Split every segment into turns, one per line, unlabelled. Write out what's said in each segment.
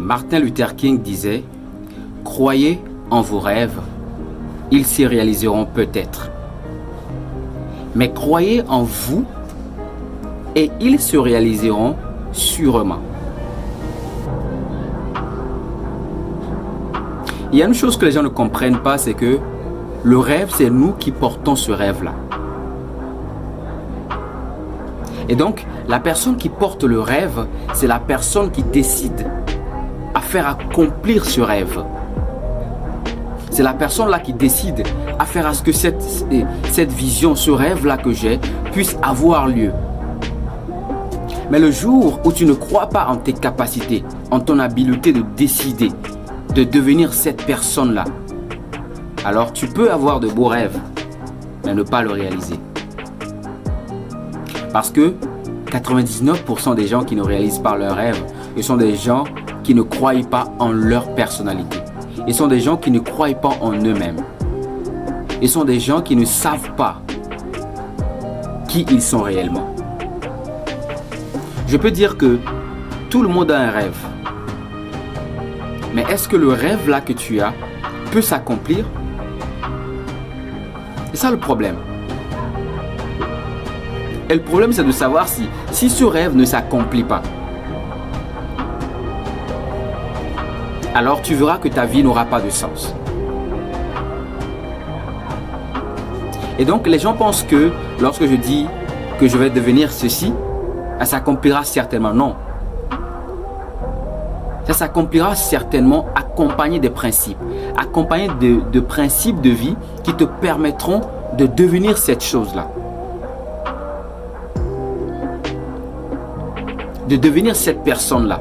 Martin Luther King disait « Croyez en vos rêves, ils s'y réaliseront peut-être. Mais croyez en vous et ils se réaliseront sûrement. » Il y a une chose que les gens ne comprennent pas, c'est que le rêve, c'est nous qui portons ce rêve-là. Et donc, la personne qui porte le rêve, c'est la personne qui décide à faire accomplir ce rêve. C'est la personne-là qui décide à faire à ce que cette vision, ce rêve-là que j'ai, puisse avoir lieu. Mais le jour où tu ne crois pas en tes capacités, en ton habileté de décider, de devenir cette personne-là, alors tu peux avoir de beaux rêves, mais ne pas le réaliser. Parce que 99% des gens qui ne réalisent pas leurs rêves, ce sont des gens qui ne croient pas en leur personnalité. Ils sont des gens qui ne croient pas en eux-mêmes. Ils sont des gens qui ne savent pas qui ils sont réellement. Je peux dire que tout le monde a un rêve. Mais est-ce que le rêve là que tu as peut s'accomplir? C'est ça le problème. Et le problème, c'est de savoir si ce rêve ne s'accomplit pas. Alors tu verras que ta vie n'aura pas de sens. Et donc les gens pensent que lorsque je dis que je vais devenir ceci, ça s'accomplira certainement. Non. Ça s'accomplira certainement accompagné des principes. Accompagné de principes de vie qui te permettront de devenir cette chose-là. De devenir cette personne-là.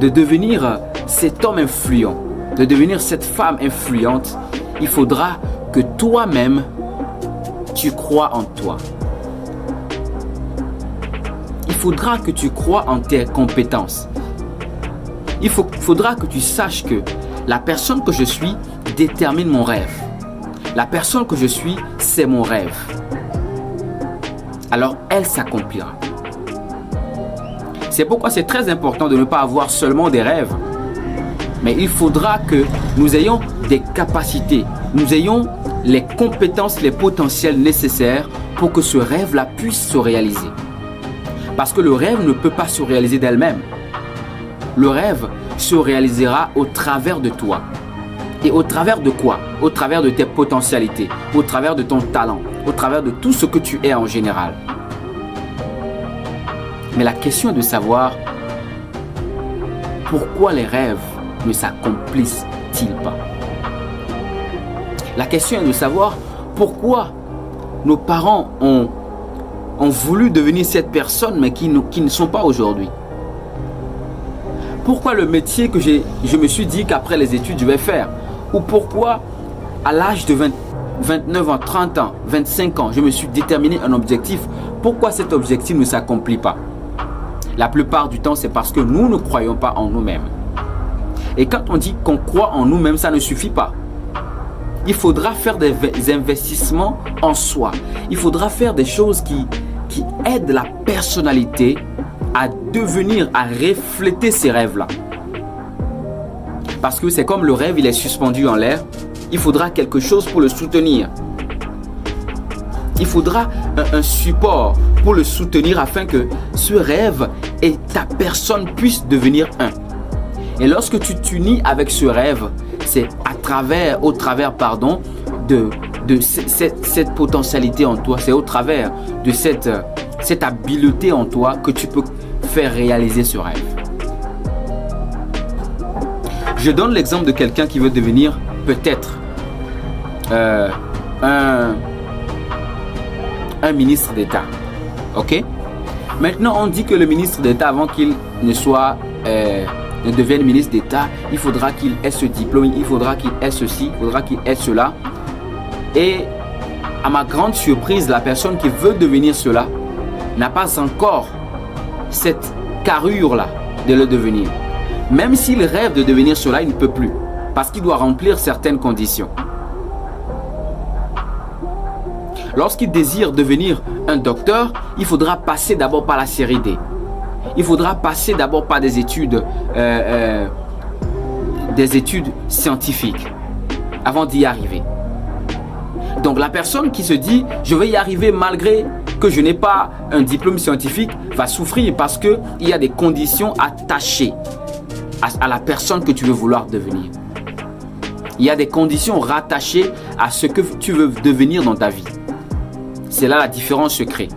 De devenir cet homme influent. De devenir cette femme influente. Il faudra que toi-même, tu crois en toi. Il faudra que tu crois en tes compétences. Il faudra que tu saches que la personne que je suis détermine mon rêve. La personne que je suis, c'est mon rêve. Alors, elle s'accomplira. C'est pourquoi c'est très important de ne pas avoir seulement des rêves. Mais il faudra que nous ayons des capacités. Nous ayons les compétences, les potentiels nécessaires pour que ce rêve-là puisse se réaliser. Parce que le rêve ne peut pas se réaliser d'elle-même. Le rêve se réalisera au travers de toi. Et au travers de quoi? Au travers de tes potentialités, au travers de ton talent, au travers de tout ce que tu es en général. Mais la question est de savoir pourquoi les rêves ne s'accomplissent-ils pas? La question est de savoir pourquoi nos parents ont voulu devenir cette personne mais qui ne sont pas aujourd'hui. Pourquoi le métier que je me suis dit qu'après les études je vais faire? Ou pourquoi à l'âge de 29 ans, 30 ans, 25 ans, je me suis déterminé un objectif? Pourquoi cet objectif ne s'accomplit pas? La plupart du temps, c'est parce que nous ne croyons pas en nous-mêmes. Et quand on dit qu'on croit en nous-mêmes, ça ne suffit pas. Il faudra faire des investissements en soi. Il faudra faire des choses qui aident la personnalité à devenir, à refléter ces rêves-là. Parce que c'est comme le rêve, il est suspendu en l'air. Il faudra quelque chose pour le soutenir. Il faudra un support pour le soutenir afin que ce rêve et ta personne puissent devenir un. Et lorsque tu t'unis avec ce rêve, c'est au travers de cette potentialité en toi, c'est au travers de cette habileté en toi que tu peux faire réaliser ce rêve. Je donne l'exemple de quelqu'un qui veut devenir peut-être un ministre d'État. Ok? Maintenant, on dit que le ministre d'État, avant qu'il ne devienne ministre d'État, il faudra qu'il ait ce diplôme, il faudra qu'il ait ceci, il faudra qu'il ait cela. Et à ma grande surprise, la personne qui veut devenir cela n'a pas encore cette carrure-là de le devenir. Même s'il rêve de devenir cela, il ne peut plus. Parce qu'il doit remplir certaines conditions. Lorsqu'il désire devenir un docteur, il faudra passer d'abord par la série D. il faudra passer d'abord par des études scientifiques avant d'y arriver. Donc la personne qui se dit je vais y arriver malgré que je n'ai pas un diplôme scientifique va souffrir parce qu'il y a des conditions attachées à la personne que tu veux vouloir devenir. Il y a des conditions rattachées à ce que tu veux devenir dans ta vie. C'est là la différence se crée.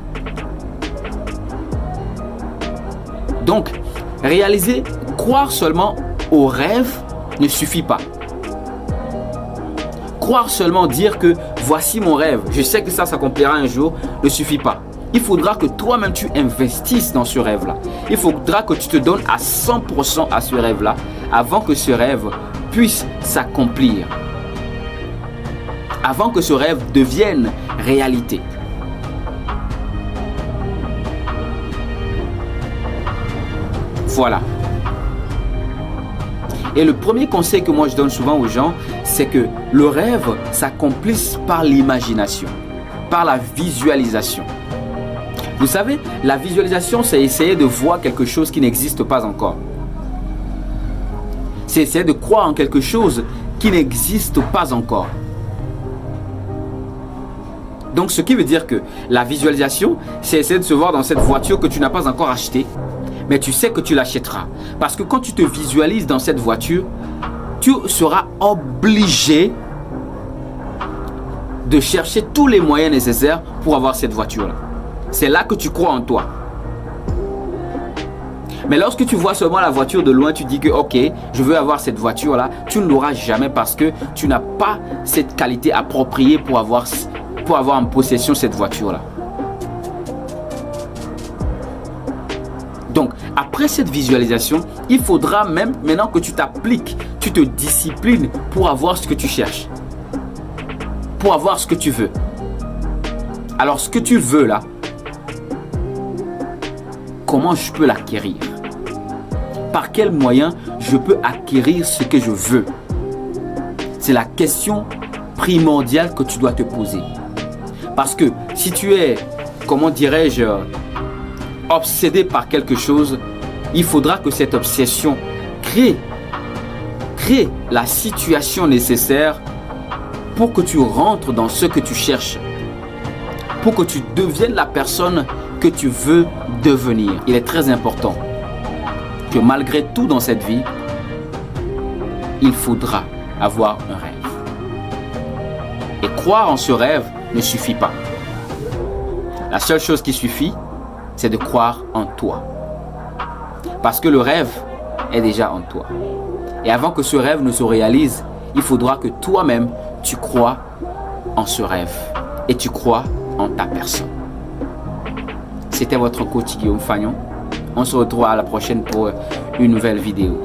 Donc, croire seulement aux rêves ne suffit pas. Croire seulement dire que voici mon rêve, je sais que ça s'accomplira un jour, ne suffit pas. Il faudra que toi-même tu investisses dans ce rêve-là. Il faudra que tu te donnes à 100% à ce rêve-là avant que ce rêve puisse s'accomplir. Avant que ce rêve devienne réalité. Voilà. Et le premier conseil que moi je donne souvent aux gens, c'est que le rêve s'accomplisse par l'imagination, par la visualisation. Vous savez, la visualisation, c'est essayer de voir quelque chose qui n'existe pas encore. C'est essayer de croire en quelque chose qui n'existe pas encore. Donc, ce qui veut dire que la visualisation, c'est essayer de se voir dans cette voiture que tu n'as pas encore achetée, mais tu sais que tu l'achèteras. Parce que quand tu te visualises dans cette voiture, tu seras obligé de chercher tous les moyens nécessaires pour avoir cette voiture-là. C'est là que tu crois en toi. Mais lorsque tu vois seulement la voiture de loin, tu dis que ok, je veux avoir cette voiture-là, tu ne l'auras jamais parce que tu n'as pas cette qualité appropriée pour avoir en possession cette voiture-là. Donc, après cette visualisation, il faudra même maintenant que tu t'appliques, tu te disciplines pour avoir ce que tu cherches. Pour avoir ce que tu veux. Alors, ce que tu veux là, comment je peux l'acquérir? Par quels moyens je peux acquérir ce que je veux? C'est la question primordiale que tu dois te poser. Parce que si tu es, comment dirais-je, obsédé par quelque chose, il faudra que cette obsession crée la situation nécessaire pour que tu rentres dans ce que tu cherches. Pour que tu deviennes la personne que tu veux devenir. Il est très important que malgré tout dans cette vie, il faudra avoir un rêve. Et croire en ce rêve ne suffit pas. La seule chose qui suffit, c'est de croire en toi. Parce que le rêve est déjà en toi. Et avant que ce rêve ne se réalise, il faudra que toi-même, tu crois en ce rêve. Et tu crois en ta personne. C'était votre coach Guillaume Fagnon. On se retrouve à la prochaine pour une nouvelle vidéo.